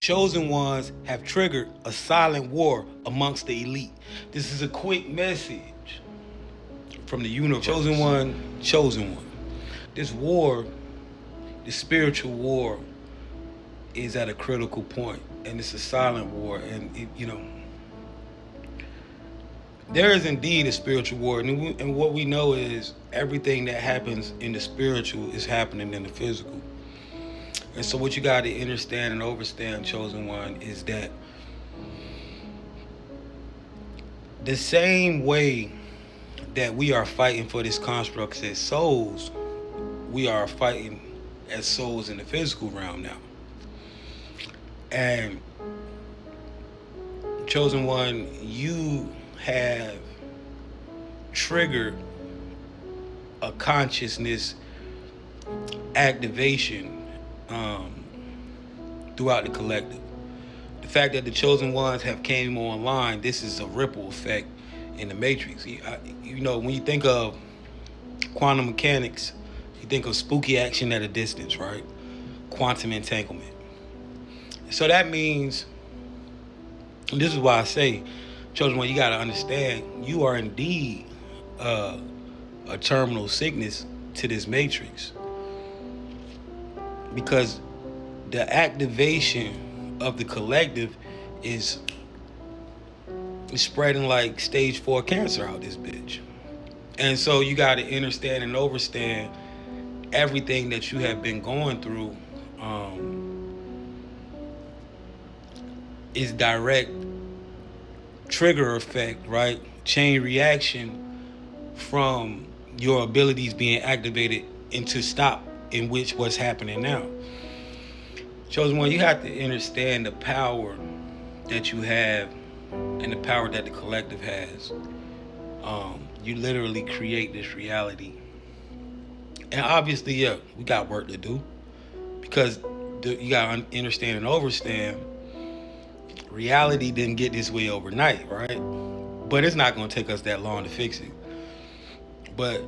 Chosen ones have triggered a silent war amongst the elite. This is a quick message from the universe. Chosen one, chosen one. This war, this spiritual war, is at a critical point, and it's a silent war. And there is indeed a spiritual war, and what we know is everything that happens in the spiritual is happening in the physical. And so what you got to understand and understand, chosen one, is that the same way that we are fighting for this construct as souls, we are fighting as souls in the physical realm now. And chosen one, you have triggered a consciousness activation throughout the collective. The fact that the chosen ones have came online, this is a ripple effect in the matrix. When you think of quantum mechanics, you think of spooky action at a distance, right? Quantum entanglement. So that means, and this is why I say, chosen one, you got to understand, you are indeed a terminal sickness to this matrix. Because the activation of the collective is spreading like stage 4 cancer out this bitch. And so you got to understand and understand everything that you have been going through is direct trigger effect, right? Chain reaction from your abilities being activated into stop in which what's happening now. Chosen one, you have to understand the power that you have and the power that the collective has. You literally create this reality. And obviously, yeah, we got work to do, because you got to understand and understand reality didn't get this way overnight, right? But it's not going to take us that long to fix it. But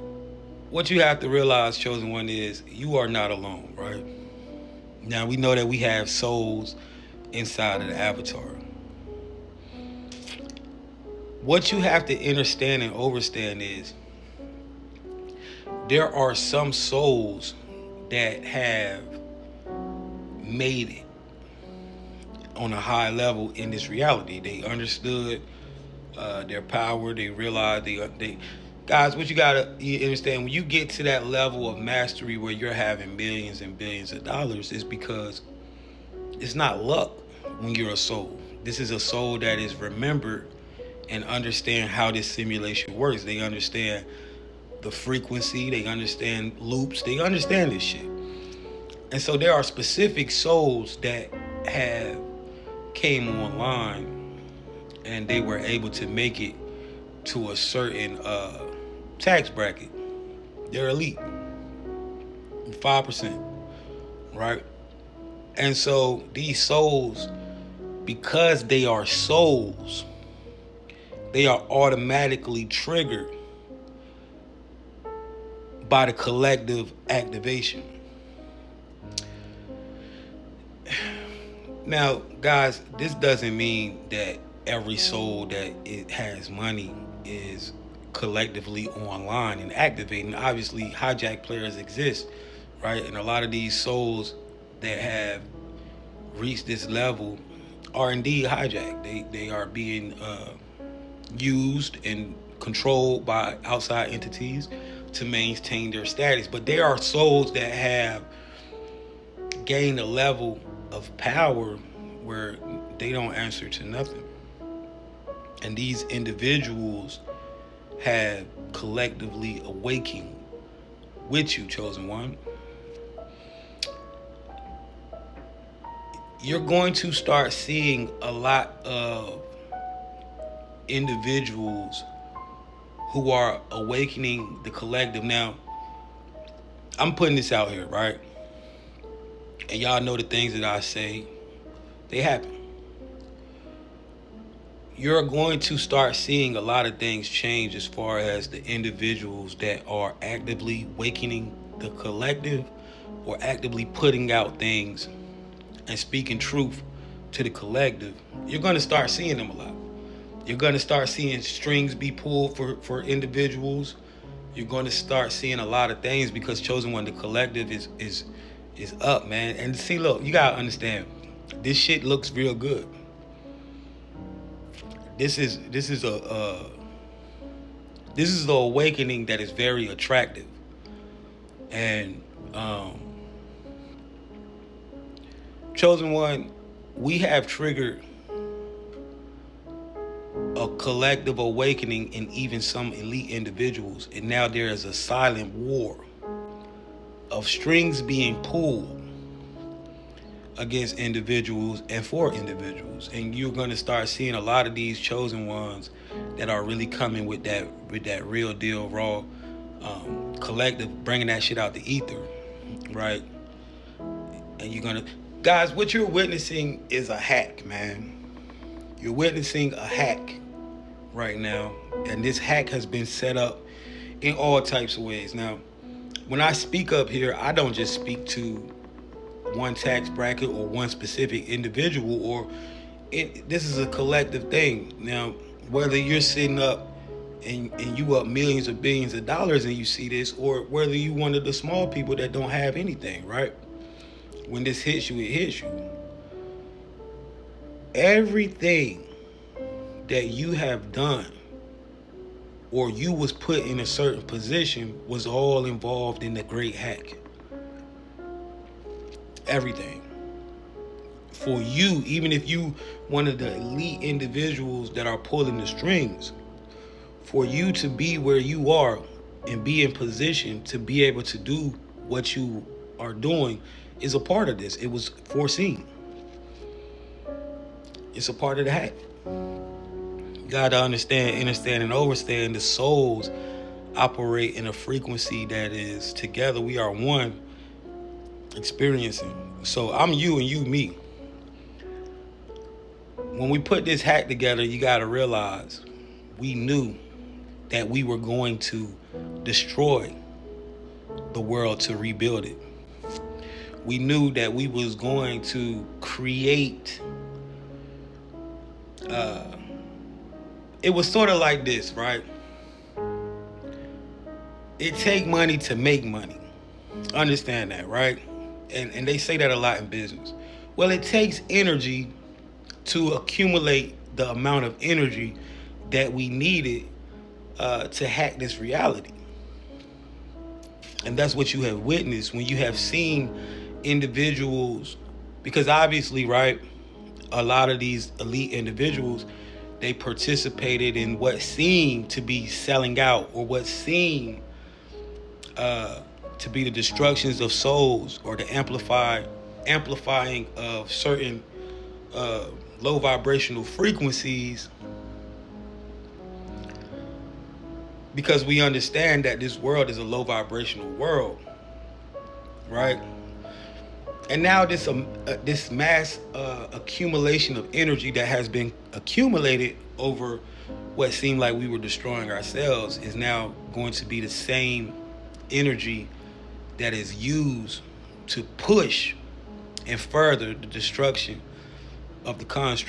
what you have to realize, chosen one, is you are not alone, right? Now, we know that we have souls inside of the avatar. What you have to understand and understand is there are some souls that have made it on a high level in this reality. They understood their power. They realized they guys, what you gotta understand, when you get to that level of mastery where you're having millions and billions of dollars, is because it's not luck when you're a soul. This is a soul that is remembered and understand how this simulation works. They understand the frequency, they understand loops, they understand this shit. And so there are specific souls that have came online and they were able to make it to a certain tax bracket. They're elite, 5%, right? And so these souls, because they are souls, they are automatically triggered by the collective activation. Now, guys, this doesn't mean that every soul that it has money is collectively online and activating. Obviously, hijack players exist, right? And a lot of these souls that have reached this level are indeed hijacked. They are being used and controlled by outside entities to maintain their status. But there are souls that have gained a level of power where they don't answer to nothing. And these individuals have collectively awakened with you, chosen one. You're going to start seeing a lot of individuals who are awakening the collective. Now, I'm putting this out here, right? And y'all know the things that I say, they happen. You're going to start seeing a lot of things change as far as the individuals that are actively awakening the collective or actively putting out things and speaking truth to the collective, you're going to start seeing them a lot. You're going to start seeing strings be pulled for individuals. You're going to start seeing a lot of things because Chosen One, the collective, is up, man. And see, look, you gotta understand, this shit looks real good. This is the awakening that is very attractive, and Chosen One, we have triggered a collective awakening in even some elite individuals, and now there is a silent war of strings being pulled against individuals and for individuals. And you're going to start seeing a lot of these chosen ones that are really coming with that real deal raw collective, bringing that shit out the ether, right? And you're gonna, guys, what you're witnessing is a hack, man. You're witnessing a hack right now, and this hack has been set up in all types of ways. Now, when I speak up here, I don't just speak to one tax bracket or one specific individual, or this is a collective thing. Now, whether you're sitting up and you up millions or billions of dollars and you see this, or whether you one of the small people that don't have anything, right? When this hits you, it hits you. Everything that you have done or you was put in a certain position was all involved in the great hack. Everything. For you, even if you one of the elite individuals that are pulling the strings, for you to be where you are and be in position to be able to do what you are doing is a part of this. It was foreseen. It's a part of the hack. You gotta understand, understand, and overstand the souls operate in a frequency that is together. We are one experiencing. So I'm you and you me. When we put this hack together, you gotta realize we knew that we were going to destroy the world to rebuild it. We knew that we was going to create it was sort of like this, right? It take money to make money. Understand that, right? And they say that a lot in business. Well, it takes energy to accumulate the amount of energy that we needed to hack this reality. And that's what you have witnessed when you have seen individuals, because obviously, right, a lot of these elite individuals, they participated in what seemed to be selling out, or what seemed to be the destructions of souls, or the amplifying of certain low vibrational frequencies, because we understand that this world is a low vibrational world, right? And now this mass accumulation of energy that has been accumulated over what seemed like we were destroying ourselves is now going to be the same energy that is used to push and further the destruction of the construct.